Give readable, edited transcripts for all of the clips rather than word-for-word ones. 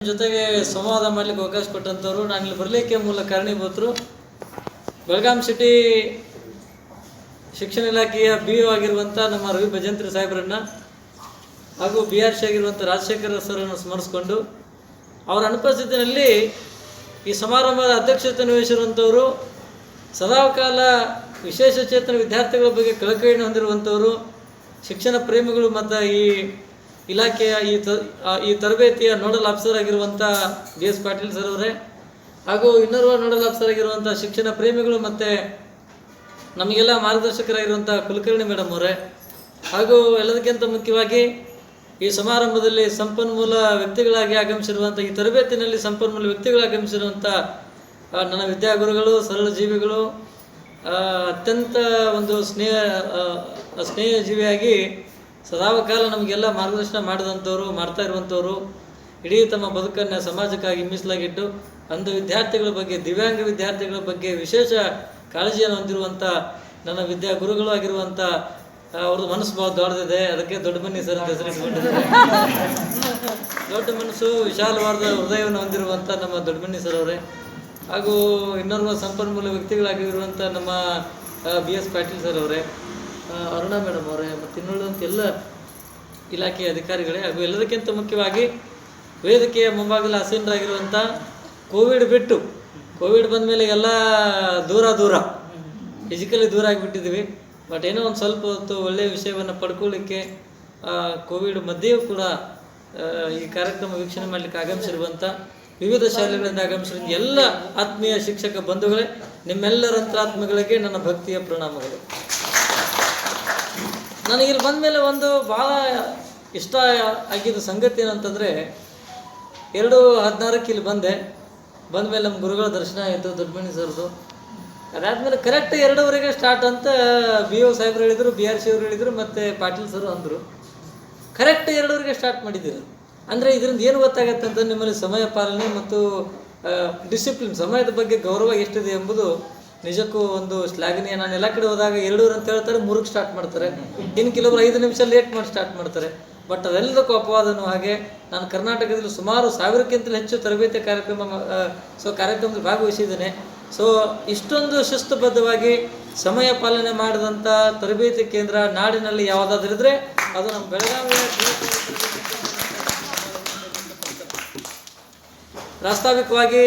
ಜೊತೆಗೆ ಸಂವಾದ ಮಾಡಲಿಕ್ಕೆ ಅವಕಾಶ ಕೊಟ್ಟಂಥವ್ರು, ನಾನು ಇಲ್ಲಿ ಬರಲಿಕ್ಕೆ ಮೂಲ ಕಾರಣೀಭೂತರು ಬೆಳಗಾಂ ಸಿಟಿ ಶಿಕ್ಷಣ ಇಲಾಖೆಯ BO ಆಗಿರುವಂಥ ನಮ್ಮ ರವಿ ಭಜಂತ್ರಿ ಸಾಹೇಬ್ರನ್ನ ಹಾಗೂ BRC ಆಗಿರುವಂಥ ರಾಜಶೇಖರ್ ಸರ್ರನ್ನು ಸ್ಮರಿಸಿಕೊಂಡು ಅವರ ಅನುಪಸ್ಥಿತಿಯಲ್ಲಿ ಈ ಸಮಾರಂಭದ ಅಧ್ಯಕ್ಷತೆ ವಹಿಸಿರುವಂಥವರು ಸದಾಕಾಲ ವಿಶೇಷ ಚೇತನ ವಿದ್ಯಾರ್ಥಿಗಳ ಬಗ್ಗೆ ಕಳಕಳಿಯನ್ನು ಹೊಂದಿರುವಂಥವರು, ಶಿಕ್ಷಣ ಪ್ರೇಮಿಗಳು ಮತ್ತು ಈ ಇಲಾಖೆಯ ಈ ತರಬೇತಿಯ ನೋಡಲ್ ಆಫೀಸರ್ ಆಗಿರುವಂಥ BS ಪಾಟೀಲ್ ಸರ್ ಅವರೇ, ಹಾಗೂ ಇನ್ನೋರ್ವ ನೋಡಲ್ ಆಫೀಸರ್ ಆಗಿರುವಂಥ ಶಿಕ್ಷಣ ಪ್ರೇಮಿಗಳು ಮತ್ತು ನಮಗೆಲ್ಲ ಮಾರ್ಗದರ್ಶಕರಾಗಿರುವಂಥ ಕುಲಕರ್ಣಿ ಮೇಡಮ್ ಅವರೇ, ಹಾಗೂ ಎಲ್ಲದಕ್ಕಿಂತ ಮುಖ್ಯವಾಗಿ ಈ ಸಮಾರಂಭದಲ್ಲಿ ಸಂಪನ್ಮೂಲ ವ್ಯಕ್ತಿಗಳಾಗಿ ಆಗಮಿಸಿರುವಂಥ ಈ ತರಬೇತಿನಲ್ಲಿ ಸಂಪನ್ಮೂಲ ವ್ಯಕ್ತಿಗಳಾಗಿ ಆಗಮಿಸಿರುವಂಥ ನನ್ನ ವಿದ್ಯಾಗುರುಗಳು, ಸರಳ ಜೀವಿಗಳು, ಅತ್ಯಂತ ಒಂದು ಸ್ನೇಹ ಜೀವಿಯಾಗಿ ಸದಾಕಾಲ ನಮಗೆಲ್ಲ ಮಾರ್ಗದರ್ಶನ ಮಾಡಿದಂಥವ್ರು, ಮಾಡ್ತಾ ಇರುವಂಥವ್ರು, ಇಡೀ ತಮ್ಮ ಬದುಕನ್ನು ಸಮಾಜಕ್ಕಾಗಿ ಮೀಸಲಾಗಿಟ್ಟು ಅಂಧ ವಿದ್ಯಾರ್ಥಿಗಳ ಬಗ್ಗೆ, ದಿವ್ಯಾಂಗ ವಿದ್ಯಾರ್ಥಿಗಳ ಬಗ್ಗೆ ವಿಶೇಷ ಕಾಳಜಿಯನ್ನು ಹೊಂದಿರುವಂಥ ನನ್ನ ವಿದ್ಯಾಗುರುಗಳು ಆಗಿರುವಂಥ ಅವ್ರದ್ದು ಮನಸ್ಸು ಭಾಳ ದೊಡ್ಡದಿದೆ. ಅದಕ್ಕೆ ದೊಡ್ಡ ಮನಿ ಸರ್ ಅಂತ ಹೆಸರಿಸಿಕೊಂಡಿದ್ದಾರೆ. ದೊಡ್ಡ ಮನಸ್ಸು, ವಿಶಾಲವಾದ ಹೃದಯವನ್ನು ಹೊಂದಿರುವಂಥ ನಮ್ಮ ದೊಡ್ಡ ಮನಿ ಸರ್ ಅವರೇ, ಹಾಗೂ ಇನ್ನೋರ್ವ ಸಂಪನ್ಮೂಲ ವ್ಯಕ್ತಿಗಳಾಗಿರುವಂಥ ನಮ್ಮ BS ಪಾಟೀಲ್ ಸರ್ ಅವರೇ, ಅರುಣಾ ಮೇಡಮ್ ಅವರೇ, ಮತ್ತು ಇನ್ನುಳಿದಂಥ ಎಲ್ಲ ಇಲಾಖೆಯ ಅಧಿಕಾರಿಗಳೇ, ಹಾಗೂ ಎಲ್ಲದಕ್ಕಿಂತ ಮುಖ್ಯವಾಗಿ ವೇದಿಕೆಯ ಮುಂಭಾಗದಲ್ಲಿ ಆಸೀನರಾಗಿರುವಂಥ ಕೋವಿಡ್ ಬಂದ ಮೇಲೆ ಎಲ್ಲ ದೂರ ಫಿಸಿಕಲಿ ದೂರ ಆಗಿಬಿಟ್ಟಿದ್ವಿ. ಬಟ್ ಏನೋ ಒಂದು ಸ್ವಲ್ಪ ಹೊತ್ತು ಒಳ್ಳೆಯ ವಿಷಯವನ್ನು ಪಡ್ಕೊಳ್ಳಿಕ್ಕೆ ಕೋವಿಡ್ ಮಧ್ಯೆಯೂ ಕೂಡ ಈ ಕಾರ್ಯಕ್ರಮ ವೀಕ್ಷಣೆ ಮಾಡಲಿಕ್ಕೆ ಆಗಮಿಸಿರುವಂಥ ವಿವಿಧ ಶಾಲೆಗಳಿಂದ ಆಗಮಿಸಿರುವ ಎಲ್ಲ ಆತ್ಮೀಯ ಶಿಕ್ಷಕ ಬಂಧುಗಳೇ, ನಿಮ್ಮೆಲ್ಲರ ಅಂತರಾತ್ಮಗಳಿಗೆ ನನ್ನ ಭಕ್ತಿಯ ಪ್ರಣಾಮಗಳು. ನನಗಿಲ್ಲಿ ಬಂದ ಮೇಲೆ ಒಂದು ಭಾಳ ಇಷ್ಟ ಆಗಿದ್ದ ಸಂಗತಿ ಏನಂತಂದರೆ, 2:16 ಇಲ್ಲಿ ಬಂದ ಮೇಲೆ ನಮ್ಮ ಗುರುಗಳ ದರ್ಶನ ಆಯಿತು, ದೊಡ್ಡಮಣಿ ಸರ್ದು. ಅದಾದಮೇಲೆ ಕರೆಕ್ಟ್ 2:00 ಸ್ಟಾರ್ಟ್ ಅಂತ BO ಸಾಹೇಬ್ರು ಹೇಳಿದರು, BRC ಅವರು ಹೇಳಿದರು, ಮತ್ತು ಪಾಟೀಲ್ ಸರ್ ಅಂದರು. ಕರೆಕ್ಟ್ 2:00 ಸ್ಟಾರ್ಟ್ ಮಾಡಿದ್ದೀರಿ ಅಂದರೆ ಇದರಿಂದ ಏನು ಗೊತ್ತಾಗತ್ತೆ ಅಂತ ನಿಮ್ಮಲ್ಲಿ ಸಮಯ ಪಾಲನೆ ಮತ್ತು ಡಿಸಿಪ್ಲಿನ್, ಸಮಯದ ಬಗ್ಗೆ ಗೌರವ ಎಷ್ಟಿದೆ ಎಂಬುದು ನಿಜಕ್ಕೂ ಒಂದು ಶ್ಲಾಘನೀಯ. ನಾನು ಎಲ್ಲ ಕಡೆ ಹೋದಾಗ 2:00 ಅಂತ ಹೇಳ್ತಾರೆ, 3ಕ್ಕೆ ಸ್ಟಾರ್ಟ್ ಮಾಡ್ತಾರೆ, ಇನ್ನು ಕೆಲವರು 5 ನಿಮಿಷ ಲೇಟ್ ಮಾಡಿ ಸ್ಟಾರ್ಟ್ ಮಾಡ್ತಾರೆ. ಬಟ್ ಅದೆಲ್ಲದಕ್ಕೂ ಅಪವಾದನೂ ಹಾಗೆ. ನಾನು ಕರ್ನಾಟಕದಲ್ಲಿ ಸುಮಾರು 1000ಕ್ಕಿಂತಲೂ ಹೆಚ್ಚು ತರಬೇತಿ ಕಾರ್ಯಕ್ರಮದಲ್ಲಿ ಭಾಗವಹಿಸಿದ್ದೇನೆ. ಸೊ ಇಷ್ಟೊಂದು ಶಿಸ್ತುಬದ್ಧವಾಗಿ ಸಮಯ ಪಾಲನೆ ಮಾಡಿದಂಥ ತರಬೇತಿ ಕೇಂದ್ರ ನಾಡಿನಲ್ಲಿ ಯಾವುದಾದ್ರೂ ಇದ್ದರೆ ಅದು ನಮ್ಮ ಬೆಳಗಾವಿಯ. ಪ್ರಾಸ್ತಾವಿಕವಾಗಿ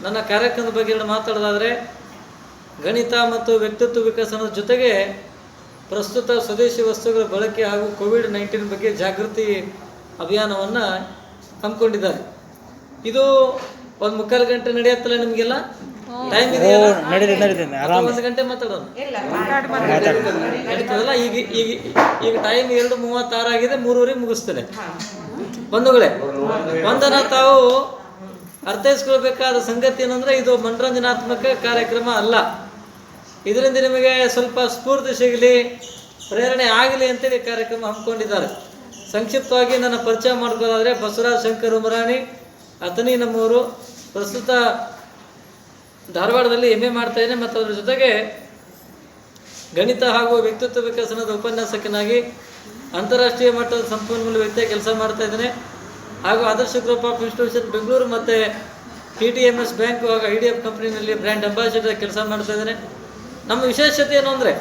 ನನ್ನ ಕಾರ್ಯಕ್ರಮದ ಬಗ್ಗೆ ಮಾತಾಡೋದಾದರೆ, ಗಣಿತ ಮತ್ತು ವ್ಯಕ್ತಿತ್ವ ವಿಕಸನದ ಜೊತೆಗೆ ಪ್ರಸ್ತುತ ಸ್ವದೇಶಿ ವಸ್ತುಗಳ ಬಳಕೆ ಹಾಗೂ COVID-19 ಬಗ್ಗೆ ಜಾಗೃತಿ ಅಭಿಯಾನವನ್ನು ಹಮ್ಮಿಕೊಂಡಿದ್ದಾರೆ. ಇದು 1:45 ಗಂಟೆ ನಡೆಯುತ್ತಲ್ಲ, ನಿಮಗೆಲ್ಲ ಟೈಮ್ ಇದೆಯಲ್ಲ? 1 ಗಂಟೆ ಮಾತಾಡೋಣ ನಡೀತದಲ್ಲ. ಈಗ ಟೈಮ್ 2:36 ಆಗಿದೆ, 3:00 ಮುಗಿಸ್ತೇನೆ. ಬಂಧುಗಳೇ, ಒಂದನ್ನು ತಾವು ಅರ್ಥೈಸ್ಕೊಳ್ಬೇಕಾದ ಸಂಗತಿ ಏನಂದರೆ, ಇದು ಮನರಂಜನಾತ್ಮಕ ಕಾರ್ಯಕ್ರಮ ಅಲ್ಲ. ಇದರಿಂದ ನಿಮಗೆ ಸ್ವಲ್ಪ ಸ್ಫೂರ್ತಿ ಸಿಗಲಿ, ಪ್ರೇರಣೆ ಆಗಲಿ ಅಂತೇಳಿ ಕಾರ್ಯಕ್ರಮ ಹಮ್ಮಿಕೊಂಡಿದ್ದಾರೆ. ಸಂಕ್ಷಿಪ್ತವಾಗಿ ನನ್ನ ಪರಿಚಯ ಮಾಡ್ಕೊಳ್ಳೋದಾದರೆ, ಬಸವರಾಜ್ ಶಂಕರ್ ಉಮರಾಣಿ, ಅತನಿ ನಮ್ಮವರು, ಪ್ರಸ್ತುತ ಧಾರವಾಡದಲ್ಲಿ MA ಮಾಡ್ತಾಯಿದ್ದೇನೆ ಮತ್ತು ಅದರ ಜೊತೆಗೆ ಗಣಿತ ಹಾಗೂ ವ್ಯಕ್ತಿತ್ವ ವಿಕಸನದ ಉಪನ್ಯಾಸಕನಾಗಿ ಅಂತಾರಾಷ್ಟ್ರೀಯ ಮಟ್ಟದ ಸಂಪನ್ಮೂಲ ವ್ಯಕ್ತಿಯಾಗಿ ಕೆಲಸ ಮಾಡ್ತಾಯಿದ್ದೇನೆ. ಹಾಗೂ ಆದರ್ಶ ಗ್ರೂಪ್ ಆಫ್ ಇನ್ಸ್ಟಿಟ್ಯೂಷನ್ ಬೆಂಗಳೂರು ಮತ್ತು TTMS ಬ್ಯಾಂಕ್ ಹಾಗೂ IDF ಕಂಪ್ನಿನಲ್ಲಿ ಬ್ರ್ಯಾಂಡ್ ಅಂಬಾಸಿಡರ್ ಕೆಲಸ ಮಾಡ್ತಾಯಿದ್ದೇನೆ. ನಮ್ಮ ವಿಶೇಷತೆ ಏನು ಅಂದರೆ,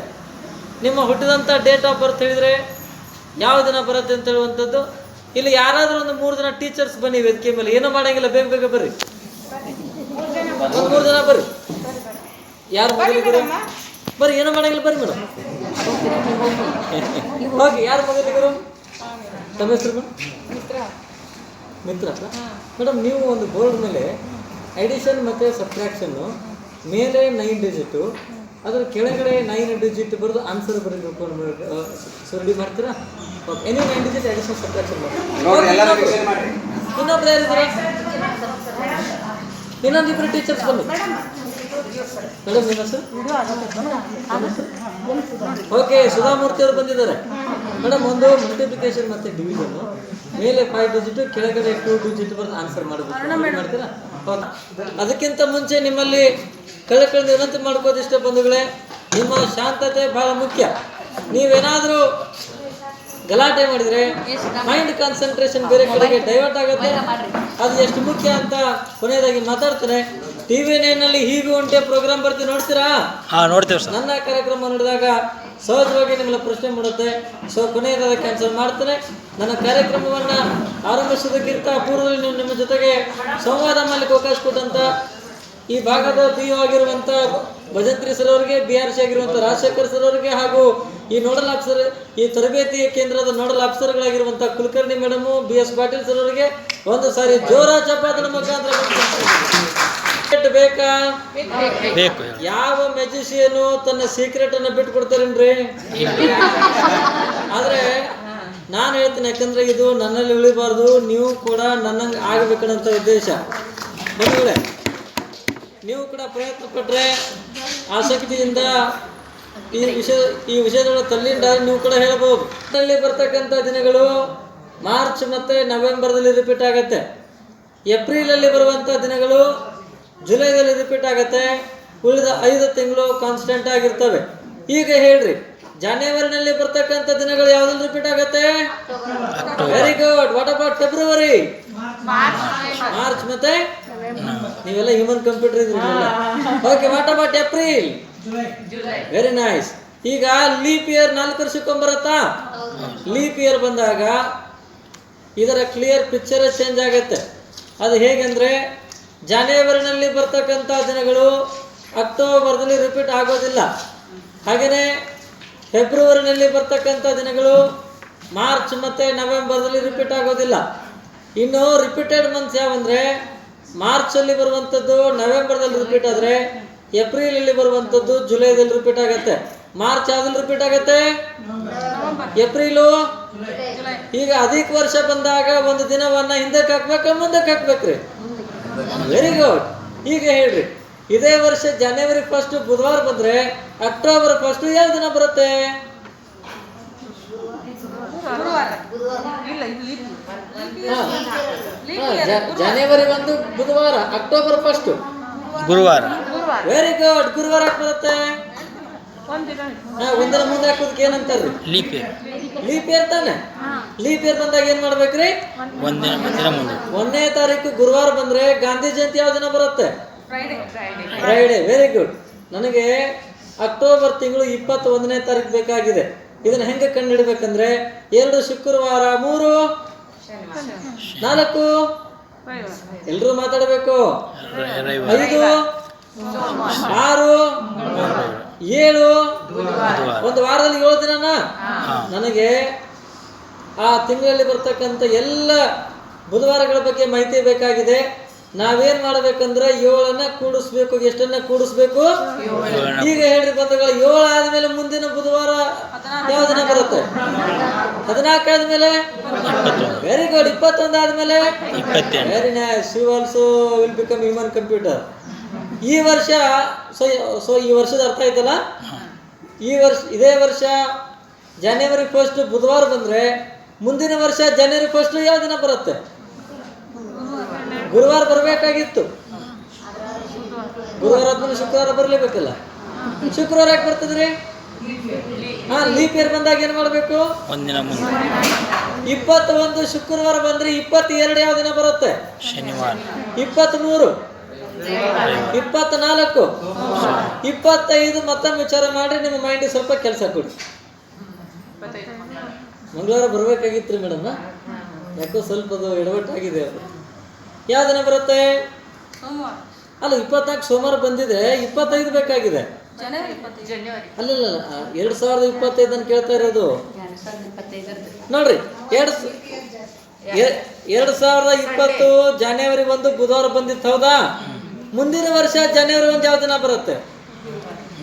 ನಿಮ್ಮ ಹುಟ್ಟಿದಂಥ ಡೇಟ್ ಆಫ್ ಬರ್ತ್ ಹೇಳಿದರೆ ಯಾವ ದಿನ ಬರುತ್ತೆ ಅಂತ ಹೇಳುವಂಥದ್ದು. ಇಲ್ಲಿ ಯಾರಾದರೂ ಒಂದು 3 ಜನ ಟೀಚರ್ಸ್ ಬನ್ನಿ ವೇದಿಕೆ ಮೇಲೆ, ಏನೂ ಮಾಡೋಂಗಿಲ್ಲ, ಬೇಗ ಬರ್ರಿ, 3 ಜನ ಬರ್ರಿ. ಯಾರು ಮೊದಲಿಗರು ಬರ್ರಿ, ಏನೂ ಮಾಡೋಂಗಿಲ್ಲ, ಬರ್ರಿ ಮೇಡಮ್. ಹೋಗಿ, ಯಾರು ಮೊದಲಿಗರು? ತಮ್ಮ ಹೆಸರು ಮಿತ್ರ ಮೇಡಮ್. ನೀವು ಒಂದು ಬೋರ್ಡ್ ಮೇಲೆ ಎಡಿಷನ್ ಮತ್ತು ಸಬ್ಟ್ರಾಕ್ಷನ್ನು ಮೇಲೆ 9 ಡಿಜಿಟು, ಅದರ ಕೆಳಗಡೆ 9 ಡಿಜಿಟ್ ಬರೆದು ಆನ್ಸರ್ ಬರೀಬೇಕು. ಸೊ ರೆಡಿ ಮಾಡ್ತೀರಾ? Okay, any 9 digit addition subtraction ಮಾಡಿ. ಇನ್ನೊಬ್ರು ಯಾರಿದ್ದೀರಾ? ಇನ್ನೊಂದಿಬ್ಬರು ಟೀಚರ್ಸ್ ಬನ್ನಿ ಮೇಡಮ್. ನಿಮ್ಮ ಹೆಸರು? ಓಕೆ, ಸುಧಾಮೂರ್ತಿ ಅವರು ಬಂದಿದ್ದಾರೆ ಮೇಡಮ್. ಒಂದು ಮಲ್ಟಿಪ್ಲಿಕೇಶನ್ ಮತ್ತು ಡಿವಿಷನ್ನು ಮೇಲೆ 5 ಡಿಜಿಟ್, ಕೆಳಗಡೆ 2 ಡಿಜಿಟ್ ಬರೆದು ಆನ್ಸರ್ ಮಾಡಬೇಕು. ಮಾಡ್ತೀರಾ? ಓಕೆ. ಅದಕ್ಕಿಂತ ಮುಂಚೆ ನಿಮ್ಮಲ್ಲಿ ಕಳಕಳಿ ವಿನಂತಿ ಮಾಡ್ಕೋದಿಷ್ಟ ಬಂಧುಗಳೇ, ನಿಮ್ಮ ಶಾಂತತೆ ಭಾಳ ಮುಖ್ಯ. ನೀವೇನಾದರೂ ಗಲಾಟೆ ಮಾಡಿದ್ರೆ ಮೈಂಡ್ ಕಾನ್ಸಂಟ್ರೇಷನ್ ಬೇರೆ ಕಡೆಗೆ ಡೈವರ್ಟ್ ಆಗುತ್ತೆ. ಅದು ಎಷ್ಟು ಮುಖ್ಯ ಅಂತ ಕೊನೆಯದಾಗಿ ಮಾತಾಡ್ತಾರೆ. ಟಿವಿ ನೈನಲ್ಲಿ ಹೀಗೆ ಉಂಟೆ ಪ್ರೋಗ್ರಾಮ್ ಬರ್ತೀವಿ, ನೋಡ್ತೀರಾ? ನೋಡ್ತೇವೆ ಸರ್. ನನ್ನ ಕಾರ್ಯಕ್ರಮ ನೋಡಿದಾಗ ಸಹಜವಾಗಿ ನಿಮ್ಮೆಲ್ಲ ಪ್ರಶ್ನೆ ಮಾಡುತ್ತೆ. ಸೊ ಕೊನೆಯದಾಗಿ ಕ್ಯಾನ್ಸಲ್ ಮಾಡ್ತೇನೆ. ನನ್ನ ಕಾರ್ಯಕ್ರಮವನ್ನು ಆರಂಭಿಸೋದಕ್ಕಿಂತ ಪೂರ್ವದಲ್ಲಿ ನೀವು ನಿಮ್ಮ ಜೊತೆಗೆ ಸಂವಾದ ಮಾಡಲಿಕ್ಕೆ ಅವಕಾಶ ಕೊಟ್ಟಂತ ಈ ಭಾಗದ PO ಆಗಿರುವಂಥ ಭಜಂತ್ರಿ ಸರ್ ಅವರಿಗೆ, BRC ಆಗಿರುವಂಥ ರಾಜಶೇಖರ್ ಸರ್ ಅವರಿಗೆ, ಹಾಗೂ ಈ ನೋಡಲ್ ಆಫೀಸರ್, ಈ ತರಬೇತಿ ಕೇಂದ್ರದ ನೋಡಲ್ ಆಫೀಸರ್ಗಳಾಗಿರುವಂಥ Kulkarni madam, BS Patil sir ಅವರಿಗೆ ಒಂದು ಸಾರಿ ಜೋರ ಚಪ್ಪಾಳೆ ಮುಖಾಂತರ ಬೇಕಾ? ಯಾವ ಮ್ಯಾಜಿಷಿಯನು ತನ್ನ ಸೀಕ್ರೆಟ್ ಅನ್ನ ಬಿಟ್ಟು ಕೊಡ್ತಾರೇನ್ರಿ? ಆದ್ರೆ ನಾನು ಹೇಳ್ತೀನಿ, ಯಾಕಂದ್ರೆ ಇದು ನನ್ನಲ್ಲಿ ಉಳಿಬಾರ್ದು, ನೀವು ಕೂಡ ನನ್ನಂಗೆ ಆಗಬೇಕನ್ನಂತ ಉದ್ದೇಶ. ಬಂಧುಗಳೇ, ನೀವು ಕೂಡ ಪ್ರಯತ್ನ ಪಟ್ಟರೆ, ಆಸಕ್ತಿಯಿಂದ ಈ ವಿಷಯದೊಳಗೆ ತಲ್ಲಿಂದ ನೀವು ಕೂಡ ಹೇಳ್ಬೋದು. ನಲ್ಲಿ ಬರ್ತಕ್ಕಂಥ ದಿನಗಳು ಮಾರ್ಚ್ ಮತ್ತು ನವೆಂಬರ್ದಲ್ಲಿ ರಿಪೀಟ್ ಆಗುತ್ತೆ. ಏಪ್ರಿಲಲ್ಲಿ ಬರುವಂಥ ದಿನಗಳು ಜುಲೈದಲ್ಲಿ ರಿಪೀಟ್ ಆಗುತ್ತೆ. ಉಳಿದ 5 ತಿಂಗಳು ಕಾನ್ಸ್ಟೆಂಟ್ ಆಗಿರ್ತವೆ. ಈಗ ಹೇಳ್ರಿ, ಜನವರಿನಲ್ಲಿ ಬರ್ತಕ್ಕಂಥ ದಿನಗಳು ಯಾವ್ದ್ರಲ್ಲಿ ರಿಪೀಟ್ ಆಗುತ್ತೆ? Very good. What about February? March ಮತ್ತೆ ನೀವೆಲ್ಲ ಹ್ಯೂಮನ್ ಕಂಪ್ಯೂಟರ್ ಇದ್ರಿ. Okay, what about April? Very nice. ಈಗ ಲೀಪ್ ಇಯರ್ 4 ವರ್ಷಕ್ಕೊಮ್ಮೆ ಬರುತ್ತಾ? ಲೀಪ್ ಇಯರ್ ಬಂದಾಗ ಇದರ ಕ್ಲಿಯರ್ ಪಿಕ್ಚರ್ ಚೇಂಜ್ ಆಗುತ್ತೆ. ಅದು ಹೇಗೆಂದ್ರೆ, ಜನವರಿನಲ್ಲಿ ಬರ್ತಕ್ಕಂಥ ದಿನಗಳು ಅಕ್ಟೋಬರ್ದಲ್ಲಿ ರಿಪೀಟ್ ಆಗೋದಿಲ್ಲ. ಹಾಗೆಯೇ ಫೆಬ್ರವರಿನಲ್ಲಿ ಬರ್ತಕ್ಕಂಥ ದಿನಗಳು ಮಾರ್ಚ್ ಮತ್ತು ನವೆಂಬರ್ದಲ್ಲಿ ರಿಪೀಟ್ ಆಗೋದಿಲ್ಲ. ಇನ್ನು ರಿಪೀಟೆಡ್ ಮಂತ್ಸ್ ಯಾವಂದರೆ, ಮಾರ್ಚಲ್ಲಿ ಬರುವಂಥದ್ದು ನವೆಂಬರ್ದಲ್ಲಿ ರಿಪೀಟ್ ಆದರೆ, ಏಪ್ರಿಲಲ್ಲಿ ಬರುವಂಥದ್ದು ಜುಲೈದಲ್ಲಿ ರಿಪೀಟ್ ಆಗುತ್ತೆ. ಮಾರ್ಚ್ ಯಾವ್ದಲ್ಲಿ ರಿಪೀಟ್ ಆಗುತ್ತೆ? ಏಪ್ರಿಲು. ಈಗ ಅಧಿಕ ವರ್ಷ ಬಂದಾಗ ಒಂದು ದಿನವನ್ನ ಹಿಂದಕ್ಕೆ ಹಾಕ್ಬೇಕ ಮುಂದಕ್ಕೆ ಹಾಕ್ಬೇಕ್ರಿ? Very good. ಈಗ ಹೇಳ್ರಿ, ಇದೇ ವರ್ಷ ಜನವರಿ 1 ಬುಧವಾರ ಬಂದ್ರೆ ಅಕ್ಟೋಬರ್ 1 ಯಾವ ದಿನ ಬರುತ್ತೆ? ಜನವರಿ 1 ಬುಧವಾರ, ಅಕ್ಟೋಬರ್ 1 ಗುರುವಾರ. Very good. ಗುರುವಾರ ಬರುತ್ತೆ. ಒಂದಿನ ಮುಂದೆ ಹಾಕೋದಕ್ಕೆ ಏನಂತಾರ್ರಿ? Leap year. ಲೀಪ್ ಇಯರ್ ತಾನೆ. ಲೀಪ್ ಇಯರ್ ಬಂದಾಗ ಏನ್ ಮಾಡ್ಬೇಕ್ರಿ? ಒಂದಿನ ಮುಂದೆ 1ನೇ ತಾರೀಕು ಗುರುವಾರ ಬಂದ್ರೆ ಗಾಂಧಿ ಜಯಂತಿ ಯಾವ ದಿನ ಬರುತ್ತೆ? ಫ್ರೈಡೆ. Very good. ನನಗೆ ಅಕ್ಟೋಬರ್ ತಿಂಗಳು 21ನೇ ತಾರೀಕು ಬೇಕಾಗಿದೆ. ಇದನ್ನ ಹೆಂಗೆ ಕಂಡು ಹಿಡ್ಬೇಕಂದ್ರೆ, 2 ಶುಕ್ರವಾರ, 3 4 ಎಲ್ರೂ ಮಾತಾಡಬೇಕು, 5 6 7 ಒಂದು ವಾರದಲ್ಲಿ 7 ದಿನನ. ನನಗೆ ಆ ತಿಂಗಳಲ್ಲಿ ಬರ್ತಕ್ಕಂಥ ಎಲ್ಲ ಬುಧವಾರಗಳ ಬಗ್ಗೆ ಮಾಹಿತಿ ಬೇಕಾಗಿದೆ. ನಾವೇನ್ ಮಾಡ್ಬೇಕಂದ್ರೆ 7ಅನ್ನ ಕೂಡಿಸ್ಬೇಕು. ಎಷ್ಟನ್ನ ಕೂಡಿಸ್ಬೇಕು? ಈಗ ಹೇಳ್ರಿ ಬಂಧುಗಳು, 7 ಆದ್ಮೇಲೆ ಮುಂದಿನ ಬುಧವಾರ ಯಾವ ದಿನ ಬರುತ್ತೆ? 14 ಆದ್ಮೇಲೆ? Very good. 21 ಆದ್ಮೇಲೆ? Very nice. You also will become human computer. ಈ ವರ್ಷ ಸೊ ಈ ವರ್ಷದ ಅರ್ಥ ಆಯ್ತಲ್ಲ. ಇದೇ ವರ್ಷ ಜನವರಿ 1 ಬುಧವಾರ ಬಂದ್ರೆ ಮುಂದಿನ ವರ್ಷ ಜನವರಿ 1 ಯಾವ ದಿನ ಬರುತ್ತೆ? ಗುರುವಾರ ಬರಬೇಕಾಗಿತ್ತು. ಗುರುವಾರ ಆದ್ಮೇಲೆ ಶುಕ್ರವಾರ ಬರ್ಲೇಬೇಕಲ್ಲ. ಶುಕ್ರವಾರ ಯಾಕೆ ಬರ್ತದ್ರಿ? ಲೀಪ್ ಇಯರ್ ಬಂದಾಗ ಏನ್ ಮಾಡ್ಬೇಕು? 21 ಶುಕ್ರವಾರ ಬಂದ್ರೆ 22 ಯಾವ ದಿನ ಬರುತ್ತೆ? ಶನಿವಾರ. 23 24 25 ಮತ್ತೊಮ್ಮೆ ವಿಚಾರ ಮಾಡಿ ನಿಮ್ಮ ಮೈಂಡಿಗೆ ಸ್ವಲ್ಪ ಕೆಲಸ ಕೊಡಿ. ಮಂಗಳವಾರ ಬರ್ಬೇಕಾಗಿತ್ರಿ ಮೇಡಮ್, ಯಾಕೋ ಸ್ವಲ್ಪ ಅದು ಎಡವಟ್ಟಾಗಿದೆ. ಅದು ಯಾವ ದಿನ ಬರುತ್ತೆ? ಅಲ್ಲ, 24 ಸೋಮವಾರ ಬಂದಿದೆ, 25 ಬೇಕಾಗಿದೆ. ಅಲ್ಲ 2025 ಅಂತ ಕೇಳ್ತಾ ಇರೋದು ನೋಡ್ರಿ. 2020 ಜನವರಿ 1 ಬುಧವಾರ ಬಂದಿತ್ತು, ಹೌದಾ? ಮುಂದಿನ ವರ್ಷ ಜನವರಿ 1 ಯಾವ ದಿನ ಬರುತ್ತೆ?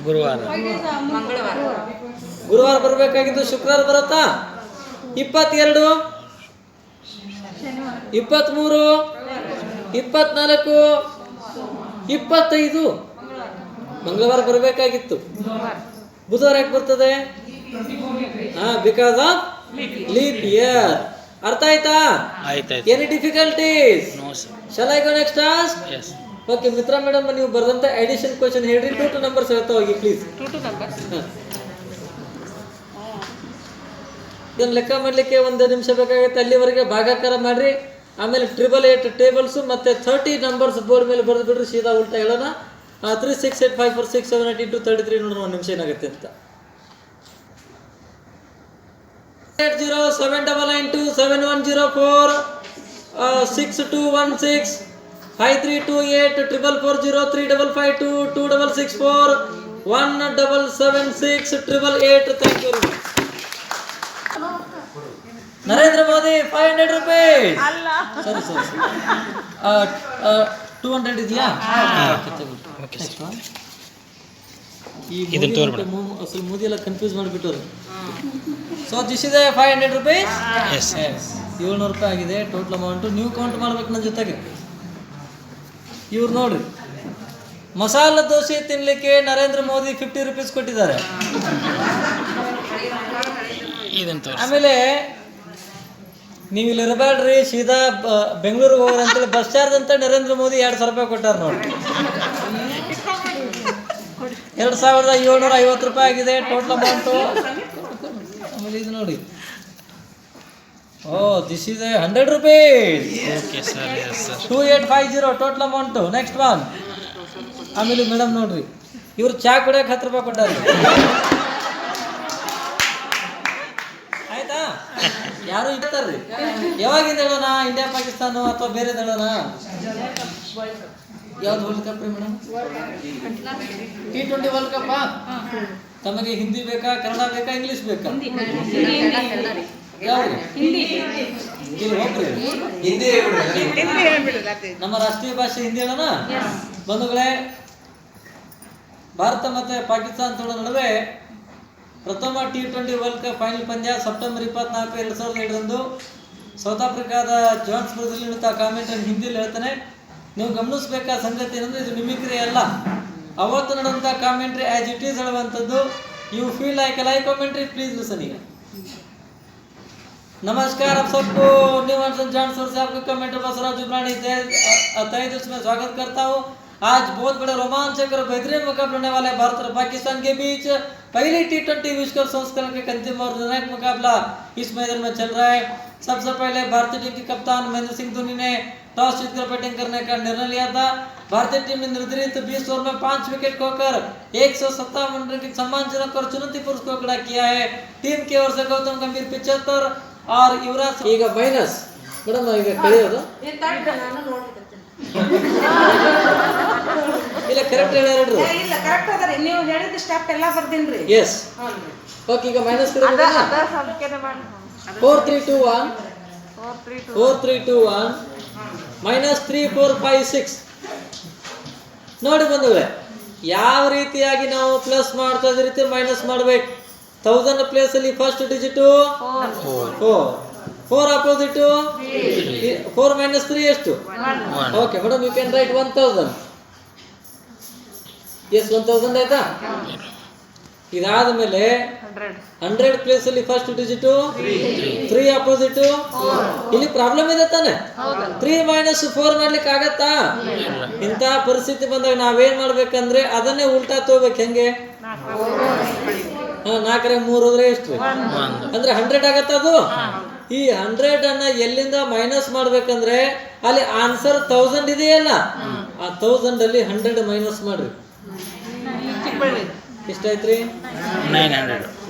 ಗುರುವಾರ. ಗುರುವಾರ ಬರಬೇಕಾಗಿದ್ದು ಶುಕ್ರವಾರ ಬರುತ್ತಾ? 22 23 24 25 ಮಂಗಳವಾರ ಬರಬೇಕಾಗಿತ್ತು. ಬುಧವಾರ ಯಾಕೆ ಬರ್ತದೆ? Because of leap year. ಅರ್ಥ ಆಯ್ತಾ? Any difficulties? Shall I go next task? Okay Mitra madam, ನೀವು ಬರೆದಂತ ಅಡಿಷನ್ ಕ್ವಶನ್ ಹೇಳ್ರಿ. 2 to numbers ಹೇಳ್ತಾ ಹೋಗಿ ಪ್ಲೀಸ್. 2 to numbers. ಇದನ್ನು ಲೆಕ್ಕ ಮಾಡಲಿಕ್ಕೆ 1 ನಿಮಿಷ ಬೇಕಾಗುತ್ತೆ. ಅಲ್ಲಿವರೆಗೆ ಭಾಗಾಕಾರ ಮಾಡಿರಿ. ಆಮೇಲೆ 888 ಟೇಬಲ್ಸು ಮತ್ತು 30 ನಂಬರ್ಸ್ ಬೋರ್ಡ್ ಮೇಲೆ ಬರೆದು ಬಿಡ್ರಿ. ಸೀದಾ ಉಲ್ಟಾ ಹೇಳೋಣ. 3 6 8 5 4 6 7 8 into 33 ನೋಡೋಣ 1 ನಿಮಿಷ ಏನಾಗುತ್ತೆ ಅಂತ. 80 799 7104 6216 5328 440 3552 2664 1776 888. Thank you. Narendra Modi 500 rupees. ಸರಿ 200 ಇದೆಯಾ? ಅಸಲು ಮೋದಿ ಎಲ್ಲ ಕನ್ಫ್ಯೂಸ್ ಮಾಡಿಬಿಟ್ಟರು. ಸೊ ದಿಸ್ ಇದೆ 500 ರೂಪೀಸ್. 700 ರೂಪಾಯಿ ಆಗಿದೆ ಟೋಟಲ್ ಅಮೌಂಟು. ನೀವು ಕೌಂಟ್ ಮಾಡ್ಬೇಕು ನನ್ನ ಜೊತೆಗೆ. ಇವ್ರು ನೋಡ್ರಿ, ಮಸಾಲ ದೋಸೆ ತಿನ್ಲಿಕ್ಕೆ ನರೇಂದ್ರ ಮೋದಿ 50 ರೂಪೀಸ್ ಕೊಟ್ಟಿದ್ದಾರೆ. ಆಮೇಲೆ ನೀವು ಇಲ್ಲಿ ಇರಬೇಡ್ರಿ, ಸೀದಾ ಬೆಂಗಳೂರಿಗೆ ಹೋಗ್ರಿ ಅಂತೇಳಿ ಬಸ್ ಚಾರ್ಜ್ ಅಂತ ನರೇಂದ್ರ ಮೋದಿ 2000 ರೂಪಾಯಿ ಕೊಟ್ಟಾರ ನೋಡಿ. 2750 ರೂಪಾಯಿ ಆಗಿದೆ ಟೋಟಲ್ ಅಮೌಂಟು. ಆಮೇಲೆ ಇದು ನೋಡಿ, this is 100 rupees. 2850 total amount. Next one. ಆಮೇಲೆ ಮೇಡಮ್ ನೋಡ್ರಿ, ಇವ್ರು ಚಾ ಕುಡಿಯೋಕೆ 10 ರೂಪಾಯಿ ಕೊಟ್ಟಾರೆ. ಆಯ್ತಾ? ಯಾರು ಇರ್ತಾರ್ರಿ? ಯಾವಾಗಿಂದ ಹೇಳೋಣ? ಇಂಡಿಯಾ ಪಾಕಿಸ್ತಾನ ಅಥವಾ ಬೇರೆ ಹೇಳೋಣ? ಯಾವ್ದು ವರ್ಲ್ಡ್ ಕಪ್ ರೀ ಮೇಡಮ್? T20 world cup. ತಮಗೆ ಹಿಂದಿ ಬೇಕಾ, ಕನ್ನಡ ಬೇಕಾ, ಇಂಗ್ಲಿಷ್ ಬೇಕಾ? ಯಾವ್ದು? ಇಲ್ಲಿ ಹೋಗ್ರಿ, ಹಿಂದಿ ನಮ್ಮ ರಾಷ್ಟ್ರೀಯ ಭಾಷೆ ಹಿಂದಿ ಹೇಳೋಣ. ಬಂಧುಗಳೇ, ಭಾರತ ಮತ್ತು ಪಾಕಿಸ್ತಾನ ನಡುವೆ ಪ್ರಥಮ T20 ವರ್ಲ್ಡ್ ಕಪ್ ಫೈನಲ್ ಪಂದ್ಯ ಸೆಪ್ಟೆಂಬರ್ 24, 2007 ಸೌತ್ ಆಫ್ರಿಕಾದ ಜೋಹಾನ್ಸ್ಬರ್ಗ್ನಲ್ಲಿ ನಡೆದ ಕಾಮೆಂಟ್ರಿ ಹಿಂದಿಯಲ್ಲಿ ಹೇಳ್ತಾನೆ. ನೀವು ಗಮನಿಸಬೇಕಾದ ಸಂಗತಿ ಏನಂದ್ರೆ ಇದು ಮಿಮಿಕ್ರಿ ಅಲ್ಲ. ಅವತ್ತು ನಡೆದಂಥ ಕಾಮೆಂಟ್ರಿ ಆ್ಯಸ್ ಇಟ್ ಈಸ್ ಹೇಳುವಂಥದ್ದು. You feel like a live commentary, please listen. ಈಗ नमस्कार आप सबको, न्यूज़ जान सोर से आपको कमेंटर बसराज जुबरानी तहे दिल से स्वागत करता हूँ। आज बहुत बड़े रोमांचक और बेहतरीन मुकाबला होने वाला है भारत और पाकिस्तान के बीच। पहली T20 विश्व कप संस्करण के अंतिम और निर्णायक मुकाबला इस मैदान में चल रहा है। सबसे पहले भारतीय टीम के कप्तान महेंद्र सिंह धोनी ने टॉस जीतकर बैटिंग करने का निर्णय लिया था। भारतीय टीम ने निर्धारित 20 ओवर में 5 विकेट खोकर 157 रन की सम्मानजनक और चुनौतीपूर्ण स्कोर खड़ा किया है। टीम की ओर से गौतम गंभीर 75 और युवराज ಈಗ ಮೈನಸ್. ಮೇಡಮ್ ಈಗ ಕಳೆಯೋದು ಇಲ್ಲ, ಕರೆಕ್ಟ್ ಹೇಳ್ಯಾರಡ್ರಿ. ಇಲ್ಲ ಕರೆಕ್ಟ್ ಅದರಿ, ನೀವು ಹೇಳಿದ ಸ್ಟೆಪ್ ಎಲ್ಲ ಬರ್ದಿನ್ರಿ. ಎಸ್. ಓಕೆ, ಈಗ ಮೈನಸ್ ಕರೆಯೋಣ. 4 3 2 1 4 3 2 1 -3 4 5 6. ನೋಡಿ ಬಂದವ್ರೆ, ಯಾವ ರೀತಿಯಾಗಿ ನಾವು ಪ್ಲಸ್ ಮಾಡ್ತಾ ಇದ್ದ ರೀತಿ ಮೈನಸ್ ಮಾಡ್ಬೇಕು. 1000 ಪ್ಲೇಸ್ ಅಲ್ಲಿ ಫಸ್ಟ್ ಡಿಜಿಟ್ 4 ಅಪೋಸಿಟ್ 4 - 3 ಎಷ್ಟು? Okay madam, you can write 1000. Yes, 1000 ಆಯ್ತಾ? ಇದಾದ ಮೇಲೆ 100 ಪ್ಲೇಸ್ ಅಲ್ಲಿ ಫಸ್ಟ್ ಡಿಜಿಟ್ 3 ಅಪೋಸಿಟ್. ಇಲ್ಲಿ ಪ್ರಾಬ್ಲಮ್ ಇದೆ ತಾನೆ? 3 - 4 ಮಾಡ್ಲಿಕ್ಕೆ ಆಗತ್ತಾ? ಇಂಥ ಪರಿಸ್ಥಿತಿ ಬಂದಾಗ ನಾವೇನ್ ಮಾಡ್ಬೇಕಂದ್ರೆ ಅದನ್ನೇ ಉಲ್ಟಾ ತಗೋಬೇಕು. ಹೆಂಗೆ? 4 3 ಹೋದ್ರೆ ಎಷ್ಟು? ಅಂದ್ರೆ 100 ಆಗತ್ತ ಅದು. ಈ 100 ಅನ್ನ ಎಲ್ಲಿಂದ ಮೈನಸ್ ಮಾಡ್ಬೇಕಂದ್ರೆ ಅಲ್ಲಿ ಆನ್ಸರ್ 1000 ಇದೆಯಲ್ಲ, ಆ 1000 ಅಲ್ಲಿ 100 ಮೈನಸ್ ಮಾಡ್ರಿ. ಎಷ್ಟಾಯ್ತ್ರಿ?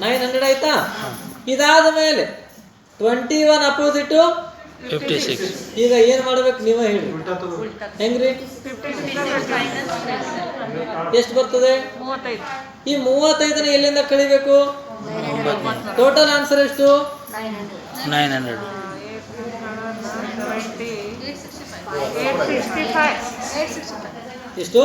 900 ಆಯ್ತಾ? ಇದಾದ ಮೇಲೆ 21 ಅಪೋಸಿಟ್ 56. ಈಗ ಏನ್ ಮಾಡ್ಬೇಕು ನೀವೇ ಹೇಳಿ. ಹೆಂಗ್ರಿ? ಎಷ್ಟು ಬರ್ತದೆ? ಈ 35 ಎಲ್ಲಿಂದ ಕಳಿಬೇಕು? ಟೋಟಲ್ ಆನ್ಸರ್ ಎಷ್ಟು? 900. ಎಷ್ಟು?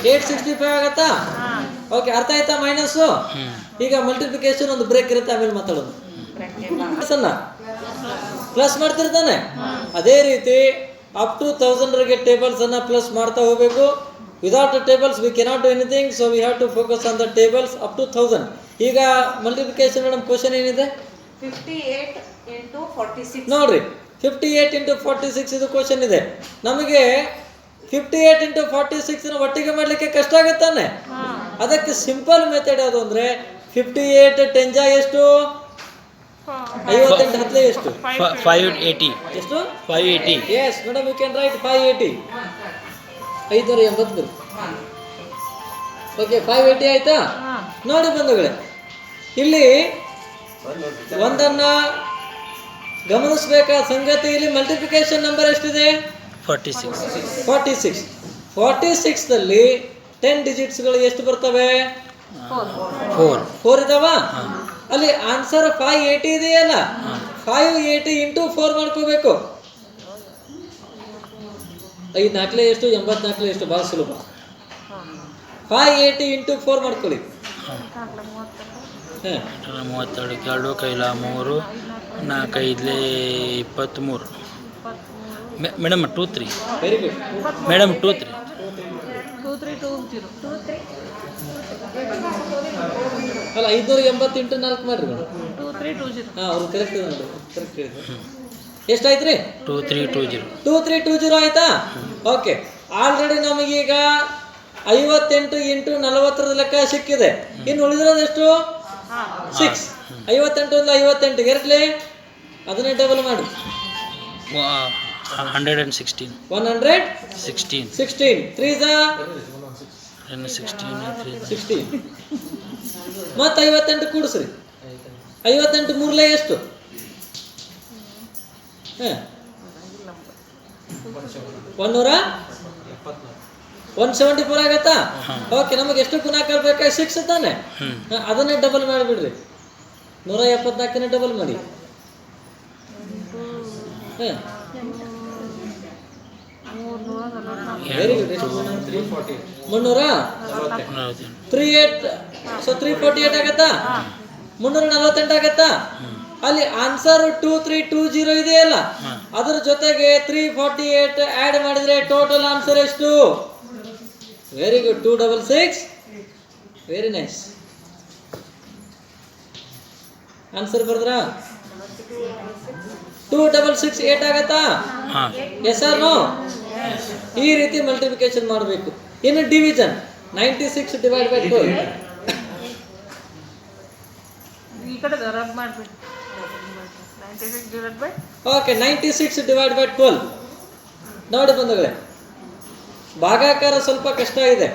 865 ಆಗತ್ತಾ? ಓಕೆ, ಅರ್ಥ ಆಯ್ತಾ? ಮೈನಸ್. ಈಗ ಮಲ್ಟಿಪ್ಲಿಕೇಶನ್ ಒಂದು ಬ್ರೇಕ್ ಇರುತ್ತೆ, ಆಮೇಲೆ ಮಾತಾಡೋದು. ಪ್ಲಸ್ ಮಾಡ್ತಿರ್ತಾನೆ. ಅದೇ ರೀತಿ ಅಪ್ ಟು 1000 ಟೇಬಲ್ಸ್ ಅನ್ನ ಪ್ಲಸ್ ಮಾಡ್ತಾ ಹೋಗ್ಬೇಕು. Without tables we cannot do anything, so we have to focus on the tables up to 1000. ಈಗ ಮಲ್ಟಿಪ್ಲಿಕೇಶನ್ ಮೇಡಮ್ ಕ್ವಶನ್ ಏನಿದೆ? 58 × 46. ನೋಡ್ರಿ, 58 × 46 ಇದು ಕ್ವಶನ್ ಇದೆ. ನಮಗೆ 58 × 46 ಒಟ್ಟಿಗೆ ಮಾಡ್ಲಿಕ್ಕೆ ಕಷ್ಟ ಆಗುತ್ತಾನೆ. ಅದಕ್ಕೆ ಸಿಂಪಲ್ ಮೆಥಡ್ ಯಾವುದು ಅಂದರೆ 58 10 ಜಾ ಎಷ್ಟು 58 ಹತ್ತಲೇ ಎಷ್ಟು 580. ಎಷ್ಟು 580. Yes madam you can write 580 580 okay 580 ಆಯ್ತಾ. ನೋಡಿ ಬಂಧುಗಳೇ, ಇಲ್ಲಿ ಒಂದನ್ನ ಗಮನಿಸಬೇಕಾದ ಸಂಗತಿ, ಇಲ್ಲಿ ಮಲ್ಟಿಪ್ಲಿಕೇಶನ್ ನಂಬರ್ ಎಷ್ಟಿದೆ 46. 46ದಲ್ಲಿ 10 ಡಿಜಿಟ್ಸ್ಗಳು ಎಷ್ಟು ಬರ್ತವೆ 4 ಇದಾವ. ಅಲ್ಲಿ ಆನ್ಸರ್ 580 ಇದೆಯಲ್ಲ, 580 ಇಂಟು 4 ಮಾಡ್ಕೋಬೇಕು. 5 4 ಎಷ್ಟು 84 ಎಷ್ಟು, ಬಹಳ ಸುಲಭ. 580 ಇಂಟು 4 ಮಾಡ್ಕೊಳ್ಳಿ. 32 2 ಕೈಲ 3 4 5 23. ಮೇಡಮ್ 2 3. Very good. ಮೇಡಮ್ 2 3. ಅಲ್ಲ 580 ಇಂಟು 4 ಮಾಡ್ರಿ ಮೇಡಮ್. ಹಾಂ ಅವ್ರು ಕರೆಕ್ಟ್ ಇದೆ ನೋಡಿ, ಕರೆಕ್ಟ್ ಹೇಳಿದ್ರು. ಎಷ್ಟಾಯ್ತು ರೀ 2320. 2320 ಆಯ್ತಾ. ಓಕೆ, ಆಲ್ರೆಡಿ ನಮಗೀಗ 58 ಇಂಟು 40 ಲೆಕ್ಕ ಸಿಕ್ಕಿದೆ. ಇನ್ನು ಉಳಿದಿರೋದು ಎಷ್ಟು 6. 58 ಇಲ್ಲ 58 ಎರಡ್ಲಿ ಅದನ್ನೇ ಡಬಲ್ ಮಾಡಿ 116. 116 3 16 ಮತ್ತೆ 58 ಕೂಡಿಸ್ರಿ. 58 ಮೂರಲೇ ಎಷ್ಟು 174 ಆಗತ್ತಾ. ಓಕೆ, ನಮಗೆ ಎಷ್ಟು ಗುಣಾಕಾರ ಬೇಕಾ 6 ತಾನೆ, ಅದನ್ನೇ ಡಬಲ್ ಮಾಡಿಬಿಡ್ರಿ. 174ನೇ ಡಬಲ್ ಮಾಡಿ. Very good. 338 ಸೊ 348 ಆಗತ್ತಾ, 348 ಆಗತ್ತಾ. ಅಲ್ಲಿ ಆನ್ಸರ್ 2320 ಇದೆಯಲ್ಲ, ಅದರ ಜೊತೆಗೆ 348 ಆಡ್ ಮಾಡಿದ್ರೆ ಟೋಟಲ್ ಆನ್ಸರ್ ಎಷ್ಟು. Very good. 266. Very nice. Answer ಬರ್ದ್ರಾ 2668 ಆಗತ್ತಾ. Yes or no. ಈ ರೀತಿ ಮಲ್ಟಿಪ್ಲಿಕೇಶನ್ ಮಾಡಬೇಕು. ಇನ್ನು division 96 divide by 12. Okay, 96 divide by 12. ನೋಡಿ ಬಂಧುಗಳೇ, ಭಾಗಾಕಾರ ಸ್ವಲ್ಪ ಕಷ್ಟ ಇದೆ.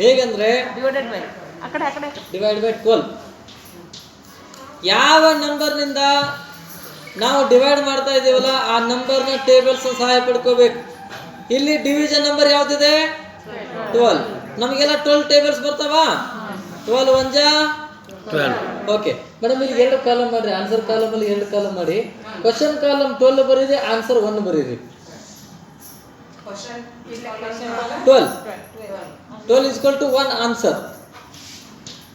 ಹೇಗಂದ್ರೆ ಡಿವೈಡ್ ಬೈ 12 ಯಾವ ನಂಬರ್ನಿಂದ ನಾವು ಡಿವೈಡ್ ಮಾಡ್ತಾ ಇದ್ದೀವಲ್ಲ ಆ ನಂಬರ್ನ ಟೇಬಲ್ಸ್ ಸಹಾಯ ಪಡ್ಕೋಬೇಕು. ಇಲ್ಲಿ ಡಿವಿಷನ್ ನಂಬರ್ ಯಾವ್ದಿದೆ 12. ನಮಗೆಲ್ಲ 12 ಟೇಬಲ್ಸ್ ಬರ್ತಾವ. 12 1 ಜಾ 12. ಓಕೆ ಮೇಡಮ್, ಇಲ್ಲಿ 2 ಕಾಲಮ್ ಮಾಡ್ರಿ. ಆನ್ಸರ್ ಕಾಲಮ್ ಅಲ್ಲಿ 2 ಕಾಲಮ್ ಮಾಡಿ. ಕ್ವಶನ್ ಕಾಲಮ್ 12 ಬರೀರಿ, ಆನ್ಸರ್ 1 ಬರೀರಿ. 12 is equal to 1 answer.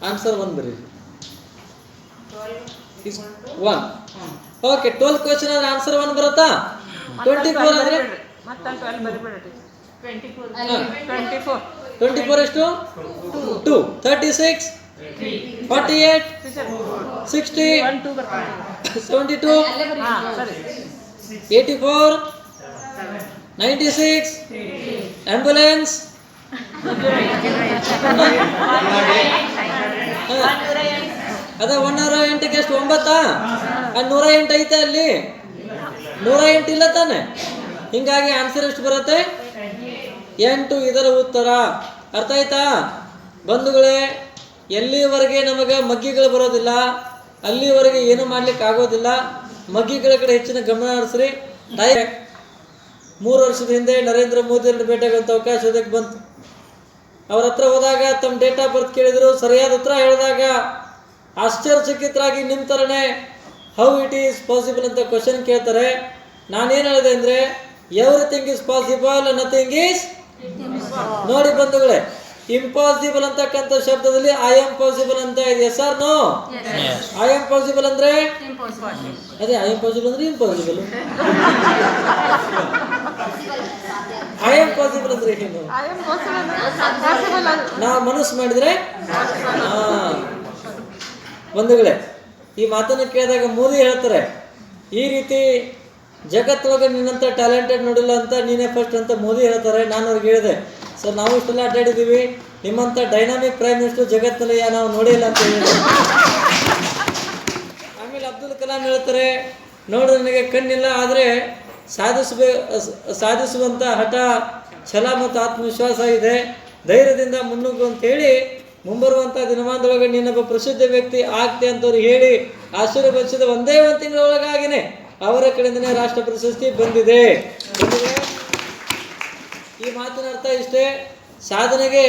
Answer 1 ಬರೀರಿ. 1. ಓಕೆ, 12 ಕ್ವಶನ್ ಆದ್ರೆ ಆನ್ಸರ್ 1 ಬರುತ್ತಾ. 24 ಅಂದ್ರೆ 24 ಎಷ್ಟು 2. 36 48 60 72 84 96 ಆಂಬ್ಯುಲೆನ್ಸ್. ಅದ 108ಗೆ ಎಷ್ಟು 9. 108 ಐತೆ ಅಲ್ಲಿ, 108 ಇಲ್ಲ ತಾನೆ. ಹಿಂಗಾಗಿ ಆನ್ಸರ್ ಎಷ್ಟು ಬರುತ್ತೆ 8. ಇದರ ಉತ್ತರ. ಅರ್ಥ ಆಯ್ತಾ ಬಂಧುಗಳೇ? ಎಲ್ಲಿವರೆಗೆ ನಮಗೆ ಮಗ್ಗಿಗಳು ಬರೋದಿಲ್ಲ ಅಲ್ಲಿವರೆಗೆ ಏನು ಮಾಡ್ಲಿಕ್ಕೆ ಆಗೋದಿಲ್ಲ. ಮಗ್ಗಿಗಳ ಕಡೆ ಹೆಚ್ಚಿನ ಗಮನ ಹರಿಸ್ರಿ. 3 ವರ್ಷದ ಹಿಂದೆ ನರೇಂದ್ರ ಮೋದಿ ಅವರನ್ನು ಭೇಟಿಯಾಗುವಂಥ ಅವಕಾಶ ಒದಗಿ ಬಂತು. ಅವ್ರ ಹತ್ರ ಹೋದಾಗ ತಮ್ಮ ಡೇಟ್ ಆಫ್ ಬರ್ತ್ ಕೇಳಿದ್ರು. ಸರಿಯಾದ ಉತ್ತರ ಹೇಳಿದಾಗ ಆಶ್ಚರ್ಯಚಕಿತರಾಗಿ ನಿಮ್ಮ ಥರನೇ ಹೌ ಇಟ್ ಈಸ್ ಪಾಸಿಬಲ್ ಅಂತ ಕ್ವಶನ್ ಕೇಳ್ತಾರೆ. ನಾನೇನು ಹೇಳಿದೆ ಅಂದರೆ everything is possible, nothing is. ನೋಡಿ ಬಂಧುಗಳೇ, ಇಂಪಾಸಿಬಲ್ ಅಂತಕ್ಕಂಥ ಶಬ್ದದಲ್ಲಿ ಐ ಆಮ್ ಪಾಸಿಬಲ್ ಅಂತ ಇದೆ. Yes or no? I am possible ಅಂದ್ರೆ ಅದೇ ಐ ಆಮ್ ಪಾಸಿಬಲ್ ಅಂದ್ರೆ ಇಂಪಾಸಿಬಲ್. ಐ ಆಮ್ ಪಾಸಿಬಲ್ ಅಂದ್ರೆ ಏನು? ನಾವು ಮನಸ್ಸು ಮಾಡಿದ್ರೆ. ಬಂಧುಗಳೇ, ಈ ಮಾತನ್ನು ಕೇಳಿದಾಗ ಮೋದಿ ಹೇಳ್ತಾರೆ ಈ ರೀತಿ ಜಗತ್ತೊಳಗೆ ನಿನ್ನಂಥ ಟ್ಯಾಲೆಂಟೆಡ್ ನೋಡಿಲ್ಲ ಅಂತ, ನೀನೇ ಫಸ್ಟ್ ಅಂತ ಮೋದಿ ಹೇಳ್ತಾರೆ. ನಾನು ಅವ್ರಿಗೆ ಹೇಳಿದೆ, ಸರ್ ನಾವು ಇಷ್ಟೆಲ್ಲ ಅಡ್ಡಾಡಿದ್ದೀವಿ, ನಿಮ್ಮಂಥ ಡೈನಾಮಿಕ್ ಪ್ರೈಮ್ ಮಿನಿಸ್ಟರ್ ಜಗತ್ತಿನಲ್ಲಿ ನಾವು ನೋಡಿಲ್ಲ ಅಂತ ಹೇಳಿ. ಆಮೇಲೆ ಅಬ್ದುಲ್ ಕಲಾಂ ಹೇಳ್ತಾರೆ, ನೋಡು ನನಗೆ ಕಣ್ಣಿಲ್ಲ, ಆದರೆ ಸಾಧಿಸುವಂಥ ಹಠ, ಛಲ ಮತ್ತು ಆತ್ಮವಿಶ್ವಾಸ ಇದೆ, ಧೈರ್ಯದಿಂದ ಮುನ್ನುಗ್ಗು ಅಂತೇಳಿ ಮುಂಬರುವಂಥ ದಿನಮಾನದೊಳಗೆ ನೀನೊಬ್ಬ ಪ್ರಸಿದ್ಧ ವ್ಯಕ್ತಿ ಆಗ್ತೆ ಅಂತವ್ರು ಹೇಳಿ ಆಶೀರ್ವದಿಸಿದ ಒಂದೇ ಒಂದು ತಿಂಗಳೊಳಗಾಗಿನೇ ಅವರ ಕಡೆಯಿಂದನೇ ರಾಷ್ಟ್ರ ಪ್ರಶಸ್ತಿ ಬಂದಿದೆ. ಈ ಮಾತಿನ ಅರ್ಥ ಇಷ್ಟೇ, ಸಾಧನೆಗೆ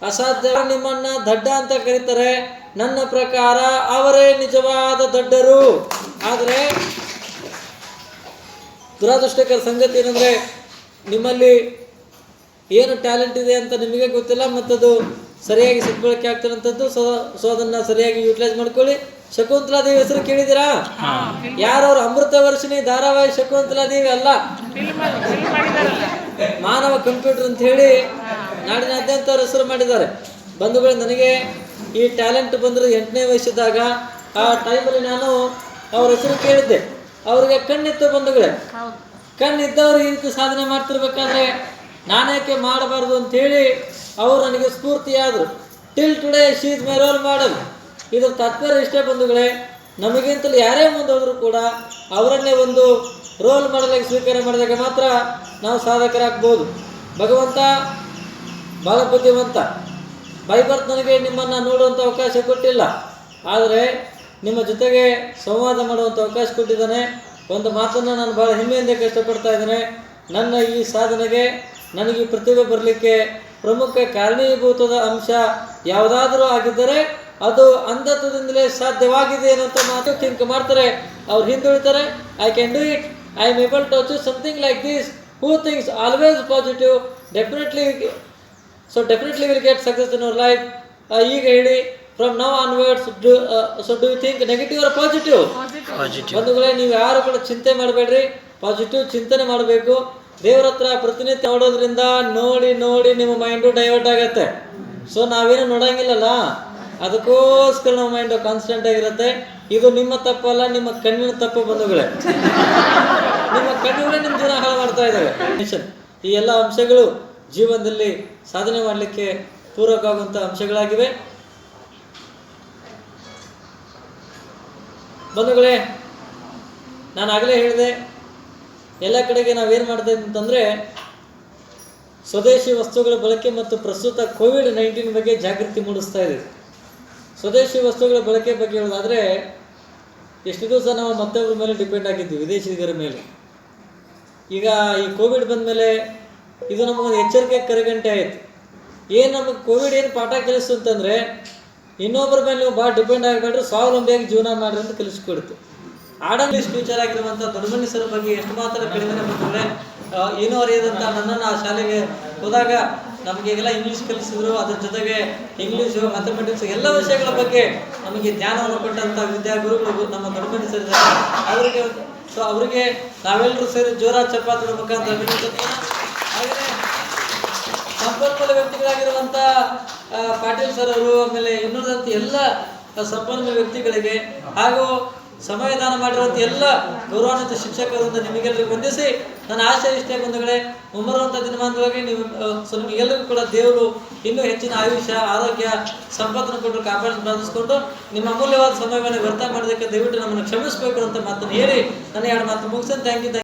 ಅಸಾಧ್ಯ ನಿಮ್ಮನ್ನ ದಡ್ಡ ಅಂತ ಕರೀತಾರೆ. ನನ್ನ ಪ್ರಕಾರ ಅವರೇ ನಿಜವಾದ ದಡ್ಡರು. ಆದರೆ ದುರಾದೃಷ್ಟಕರ ಸಂಗತಿ ಏನಂದರೆ, ನಿಮ್ಮಲ್ಲಿ ಏನು ಟ್ಯಾಲೆಂಟ್ ಇದೆ ಅಂತ ನಿಮಗೆ ಗೊತ್ತಿಲ್ಲ, ಮತ್ತದು ಸರಿಯಾಗಿ ಸದ್ಬಳಕೆ ಆಗ್ತಿರೋಂಥದ್ದು. ಸೊ ಅದನ್ನು ಸರಿಯಾಗಿ ಯೂಟಿಲೈಸ್ ಮಾಡ್ಕೊಳ್ಳಿ. ಶಕುಂತಲಾದೇವಿ ಹೆಸರು ಕೇಳಿದ್ದೀರಾ? ಯಾರವ್ರು? ಅಮೃತ ವರ್ಷಿಣಿ ಧಾರಾವಾಹಿ ಶಕುಂತಲಾದೇವಿ ಅಲ್ಲ, ಮಾನವ ಕಂಪ್ಯೂಟರ್ ಅಂತ ಹೇಳಿ ನಾಡಿನಾದ್ಯಂತ ಅವ್ರ ಹೆಸರು ಮಾಡಿದ್ದಾರೆ. ಬಂಧುಗಳು, ನನಗೆ ಈ ಟ್ಯಾಲೆಂಟ್ ಬಂದರೆ 8ನೇ ವಯಸ್ಸಿದ್ದಾಗ ಆ ಟೈಮಲ್ಲಿ ನಾನು ಅವ್ರ ಹೆಸರು ಕೇಳಿದ್ದೆ. ಅವ್ರಿಗೆ ಕಣ್ಣಿತ್ತು ಬಂಧುಗಳೇ. ಕಣ್ಣಿದ್ದವ್ರು ಈ ರೀತಿ ಸಾಧನೆ ಮಾಡ್ತಿರ್ಬೇಕಾದ್ರೆ ನಾನೇಕೆ ಮಾಡಬಾರ್ದು ಅಂಥೇಳಿ ಅವರು ನನಗೆ ಸ್ಫೂರ್ತಿಯಾದರು. Till today she is my role model. ಇದರ ತಾತ್ಪರ್ಯ ಇಷ್ಟೇ ಬಂಧುಗಳೇ, ನಮಗಿಂತಲೂ ಯಾರೇ ಮುಂದೆ ಹೋದರೂ ಕೂಡ ಅವರನ್ನೇ ಒಂದು ರೋಲ್ ಮಾಡಲಾಗಿ ಸ್ವೀಕಾರ ಮಾಡಿದಾಗ ಮಾತ್ರ ನಾವು ಸಾಧಕರಾಗ್ಬೋದು. ಭಗವಂತ ಭಾಳ ಬುದ್ಧಿವಂತ. ಬೈಬರ್ತ್ ನನಗೆ ನಿಮ್ಮನ್ನು ನೋಡುವಂಥ ಅವಕಾಶ ಕೊಟ್ಟಿಲ್ಲ, ಆದರೆ ನಿಮ್ಮ ಜೊತೆಗೆ ಸಂವಾದ ಮಾಡುವಂಥ ಅವಕಾಶ ಕೊಟ್ಟಿದ್ದಾನೆ. ಒಂದು ಮಾತನ್ನು ನಾನು ಭಾಳ ಹೆಮ್ಮೆಯಿಂದ ಕಷ್ಟಪಡ್ತಾ ಇದ್ದೇನೆ. ನನ್ನ ಈ ಸಾಧನೆಗೆ, ನನಗೆ ಈ ಪ್ರತಿಭೆ ಬರಲಿಕ್ಕೆ ಪ್ರಮುಖ ಕಾರಣೀಭೂತದ ಅಂಶ ಯಾವುದಾದ್ರೂ ಆಗಿದ್ದರೆ ಅದು ಅಂಧತ್ವದಿಂದಲೇ ಸಾಧ್ಯವಾಗಿದೆ ಅನ್ನೋಂಥ ಮಾತು ಥಿಂಕ್ ಮಾಡ್ತಾರೆ, ಅವ್ರು ಹಿಂದುಳಿತಾರೆ. I can do it, I am able to achieve something like this. Who thinks always positive definitely will get success in our life. ಈಗ ಹೇಳಿ, from now onwards so do you think negative or positive? ಬಂಧುಗಳೇ, ನೀವು ಯಾರು ಕೂಡ ಚಿಂತೆ ಮಾಡಬೇಡ್ರಿ, positive ಚಿಂತನೆ ಮಾಡಬೇಕು. ದೇವರ ಹತ್ರ ಪ್ರತಿನಿತ್ಯ ನೋಡೋದ್ರಿಂದ ನೋಡಿ ನೋಡಿ ನಿಮ್ಮ ಮೈಂಡು ಡೈವರ್ಟ್ ಆಗುತ್ತೆ. ಸೊ ನಾವೇನು ನೋಡಂಗಿಲ್ಲಲ್ಲ, ಅದಕ್ಕೋಸ್ಕರ ನಮ್ಮ ಮೈಂಡು ಕಾನ್ಸ್ಟೆಂಟ್ ಆಗಿರುತ್ತೆ. ಇದು ನಿಮ್ಮ ತಪ್ಪಲ್ಲ, ನಿಮ್ಮ ಕಣ್ಣಿನ ತಪ್ಪು ಬಂಧುಗಳೇ. ನಿಮ್ಮ ಕಣ್ಣುಗಳೇ ನಿಮ್ಮ ಜೀವನ ಹಾಳು ಮಾಡ್ತಾ ಇದ್ದಾವೆ. ಈ ಎಲ್ಲ ಅಂಶಗಳು ಜೀವನದಲ್ಲಿ ಸಾಧನೆ ಮಾಡಲಿಕ್ಕೆ ಪೂರಕವಾಗುವಂಥ ಅಂಶಗಳಾಗಿವೆ. ಬಂಧುಗಳೇ, ನಾನು ಆಗಲೇ ಹೇಳಿದೆ, ಎಲ್ಲ ಕಡೆಗೆ ನಾವೇನು ಮಾಡ್ತಾ ಇದ್ದೀವಿ ಅಂತಂದರೆ, ಸ್ವದೇಶಿ ವಸ್ತುಗಳ ಬಳಕೆ ಮತ್ತು ಪ್ರಸ್ತುತ ಕೋವಿಡ್-19 ಬಗ್ಗೆ ಜಾಗೃತಿ ಮೂಡಿಸ್ತಾ ಇದ್ದೀವಿ. ಸ್ವದೇಶಿ ವಸ್ತುಗಳ ಬಳಕೆ ಬಗ್ಗೆ ಹೇಳೋದಾದರೆ, ಎಷ್ಟು ದಿವಸ ನಾವು ಮತ್ತೊಬ್ಬರ ಮೇಲೆ ಡಿಪೆಂಡ್ ಆಗಿದ್ವಿ, ವಿದೇಶಿಗರ ಮೇಲೆ. ಈಗ ಈ ಕೋವಿಡ್ ಬಂದ ಮೇಲೆ ಇದು ನಮಗೊಂದು ಎಚ್ಚರಿಕೆ ಕರೆಗಂಟೆ ಆಯಿತು. ಏನು ನಮಗೆ ಕೋವಿಡ್ ಏನು ಪಾಠ ಕಲಿಸ್ತು ಅಂತಂದರೆ, ಇನ್ನೊಬ್ಬರ ಮೇಲೆ ನೀವು ಭಾಳ ಡಿಪೆಂಡ್ ಆಗಬೇಡ್ರಿ, ಸ್ವಾವಲಂಬಿಯಾಗಿ ಜೀವನ ಮಾಡಿರಿ ಅಂತ ಕಲಿಸ್ಕೊಡ್ತು. ಆಡಂಗ್ಲಿಷ್ ಫ್ಯೂಚರ್ ಆಗಿರುವಂಥ ದೊಡ್ಡ ಮನುಷ್ಯರ ಬಗ್ಗೆ ಎಷ್ಟು ಮಾತ್ರ ಕಡಿಮೆ ಬಂದರೆ, ಏನೂ ಅರಿಯದಂಥ ನನ್ನನ್ನು ಆ ಶಾಲೆಗೆ ಹೋದಾಗ ನಮಗೆಲ್ಲ ಇಂಗ್ಲೀಷ್ ಕಲಿಸಿದ್ರು. ಅದ್ರ ಜೊತೆಗೆ ಇಂಗ್ಲೀಷು, ಮ್ಯಾಥಮೆಟಿಕ್ಸ್ ಎಲ್ಲ ವಿಷಯಗಳ ಬಗ್ಗೆ ನಮಗೆ ಜ್ಞಾನವನ್ನು ಕೊಟ್ಟಂಥ ವಿದ್ಯಾಗುರುಗಳು ನಮ್ಮ ದೊಡ್ಡ ಮನುಷ್ಯರಿದ್ದಾರೆ. ಅವರಿಗೆ ನಾವೆಲ್ಲರೂ ಸೇರಿ ಜೋರಾದ ಚಪ್ಪಾಳೆ ಮುಖಾಂತರ ಹಾಗೆಯೇ ಸಂಪನ್ಮೂಲ ವ್ಯಕ್ತಿಗಳಾಗಿರುವಂಥ ಪಾಟೀಲ್ ಸರ್ ಅವರು, ಆಮೇಲೆ ಇನ್ನುಳಿದಂಥ ಎಲ್ಲ ಸಂಪನ್ಮೂಲ ವ್ಯಕ್ತಿಗಳಿಗೆ ಹಾಗೂ ಸಮಯದಾನ ಮಾಡಿರುವಂಥ ಎಲ್ಲ ಗೌರವಾನ್ವಿತ ಶಿಕ್ಷಕರಿಂದ ನಿಮಗೆಲ್ಲರಿಗೂ ವಂದಿಸಿ ನನ್ನ ಆಶೆ ಇಷ್ಟೇ ಬಂಧುಗಳೇ, ಮುಂಬರುವಂಥ ದಿನಮಾನದೊಳಗೆ ನಿಮಗೆಲ್ಲರಿಗೂ ಕೂಡ ದೇವರು ಇನ್ನೂ ಹೆಚ್ಚಿನ ಆಯುಷ್ಯ, ಆರೋಗ್ಯ, ಸಂಪತ್ತನ್ನು ಕೊಟ್ಟು ಕಾಪಾಡಿ ಪ್ರಾರ್ಥಿಸಿಕೊಂಡು ನಿಮ್ಮ ಅಮೂಲ್ಯವಾದ ಸಮಯವನ್ನು ವ್ಯರ್ಥ ಮಾಡೋದಕ್ಕೆ ದಯವಿಟ್ಟು ನಮ್ಮನ್ನು ಕ್ಷಮಿಸಬೇಕು ಅಂತ ಮಾತನ್ನು ಹೇಳಿ ನನ್ನ ಎರಡು ಮಾತು ಮುಗಿಸ್ತೇನೆ. Thank you.